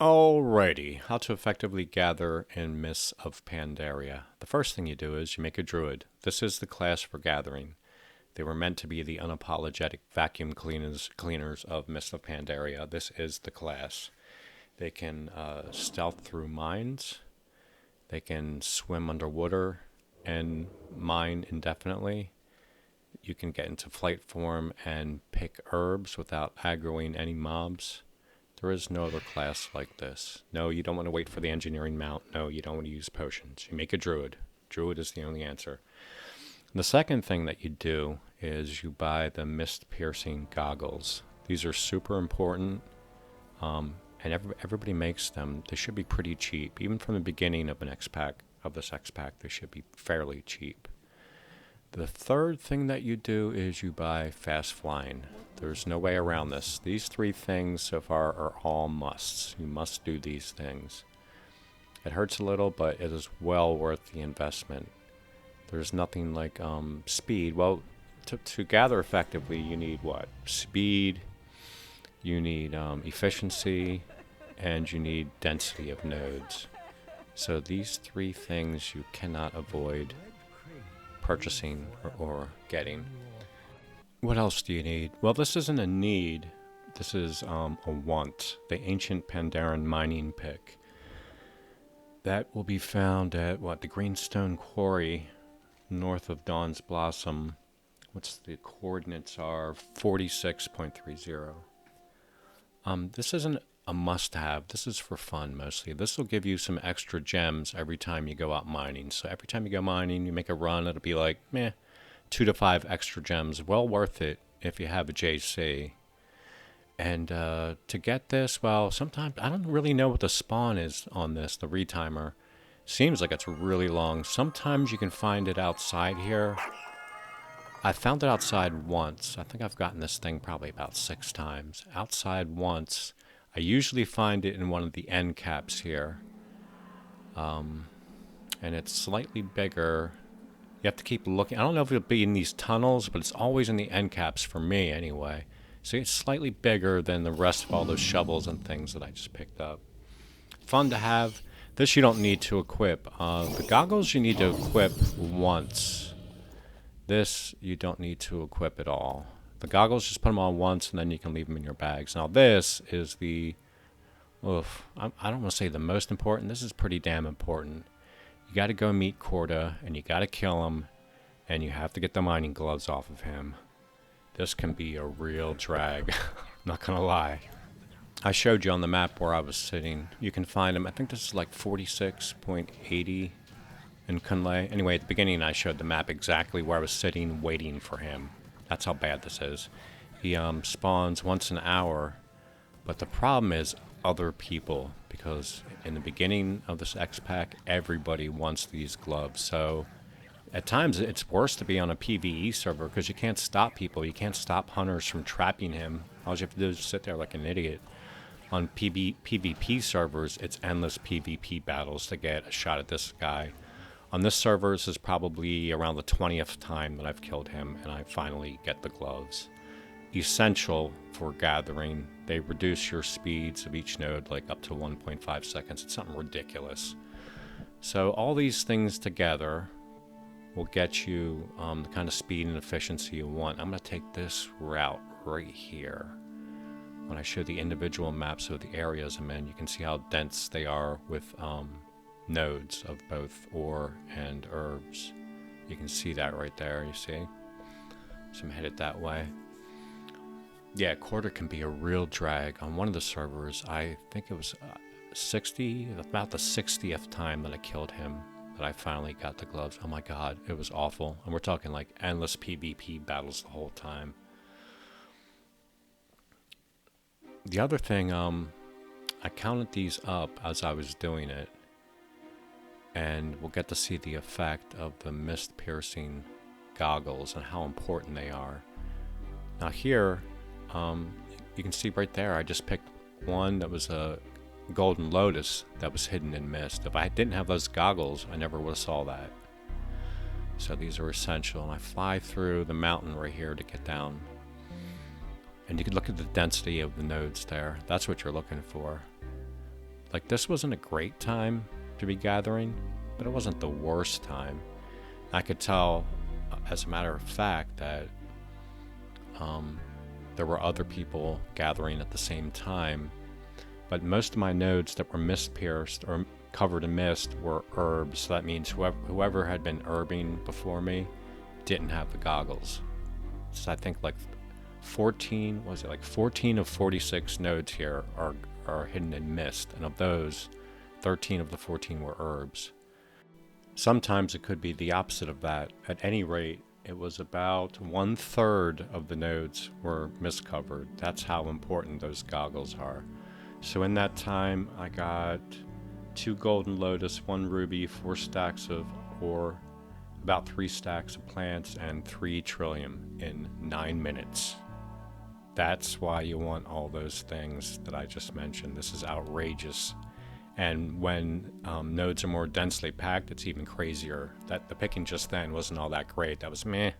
Alrighty, how to effectively gather in Mists of Pandaria. The first thing you do is you make a druid. This is the class for gathering. They were meant to be the unapologetic vacuum cleaners of Mists of Pandaria. This is the class. They can stealth through mines. They can swim underwater and mine indefinitely. You can get into flight form and pick herbs without aggroing any mobs. There is no other class like this. No, you don't want to wait for the engineering mount. No, you don't want to use potions. You make a druid. Druid is the only answer. The second thing that you do is you buy the mist piercing goggles. These are super important, and everybody makes them. They should be pretty cheap. Even from the beginning of this X pack, they should be fairly cheap. The third thing that you do is you buy fast flying. There's no way around this. These three things so far are all musts. You must do these things. It hurts a little, but it is well worth the investment. There's nothing like speed. Well, to gather effectively, you need what? Speed, you need efficiency, and you need density of nodes. So these three things you cannot avoid purchasing or getting. What else do you need? Well, this isn't a need. This is a want. The ancient Pandaren mining pick. That will be found at, the Greenstone Quarry, north of Dawn's Blossom. What's the coordinates are? 46.30. This isn't a must-have. This is for fun, mostly. This will give you some extra gems every time you go out mining. So every time you go mining, you make a run, it'll be like, 2 to 5 extra gems. Well worth it if you have a JC. And to get this, well, sometimes I don't really know what the spawn is on this, the retimer. Seems like it's really long. Sometimes you can find it outside here. I found it outside once. I think I've gotten this thing probably about 6 times. Outside once. I usually find it in one of the end caps here. And it's slightly bigger. You have to keep looking. I don't know if it'll be in these tunnels, but it's always in the end caps for me anyway. So it's slightly bigger than the rest of all those shovels and things that I just picked up. Fun to have. This you don't need to equip. The goggles you need to equip once. This you don't need to equip at all. The goggles, just put them on once and then you can leave them in your bags. Now this is I don't want to say the most important. This is pretty damn important. You got to go meet Corda, and you got to kill him, and you have to get the mining gloves off of him. This can be a real drag. Not gonna lie. I showed you on the map where I was sitting. You can find him. I think this is like 46.80 in Kunle. Anyway, at the beginning I showed the map exactly where I was sitting waiting for him. That's how bad this is. He spawns once an hour, but the problem is other people, because in the beginning of this X-Pack, everybody wants these gloves. So at times it's worse to be on a PvE server because you can't stop people. You can't stop hunters from trapping him. All you have to do is sit there like an idiot. On PvP servers, it's endless PvP battles to get a shot at this guy. On this server, this is probably around the 20th time that I've killed him, and I finally get the gloves. Essential for gathering. They reduce your speeds of each node like up to 1.5 seconds. It's something ridiculous. So all these things together will get you the kind of speed and efficiency you want. I'm going to take this route right here. When I show the individual maps of the areas I'm in, you can see how dense they are with nodes of both ore and herbs. You can see that right there, you see? So I'm headed that way. Yeah, Quarter can be a real drag. On one of the servers, I think it was about the 60th time that I killed him, that I finally got the gloves. Oh my god, it was awful. And we're talking like endless PvP battles the whole time. The other thing, I counted these up as I was doing it, and we'll get to see the effect of the mist piercing goggles and how important they are. Now here, you can see right there, I just picked one that was a golden lotus that was hidden in mist. If I didn't have those goggles, I never would have saw that. So these are essential, and I fly through the mountain right here to get down. And you can look at the density of the nodes there. That's what you're looking for. Like, this wasn't a great time to be gathering, but it wasn't the worst time. I could tell, as a matter of fact, that there were other people gathering at the same time, but most of my nodes that were mist pierced or covered in mist were herbs. So that means whoever had been herbing before me didn't have the goggles. So I think like 14 of 46 nodes here are hidden in mist, and of those, 13 of the 14 were herbs. Sometimes it could be the opposite of that. At any rate, it was about 1/3 of the nodes were mist covered. That's how important those goggles are. So in that time, I got 2 golden lotus, 1 ruby, 4 stacks of ore, about 3 stacks of plants, and 3 trillium in 9 minutes. That's why you want all those things that I just mentioned. This is outrageous. And when nodes are more densely packed, it's even crazier. That the picking just then wasn't all that great. That was meh.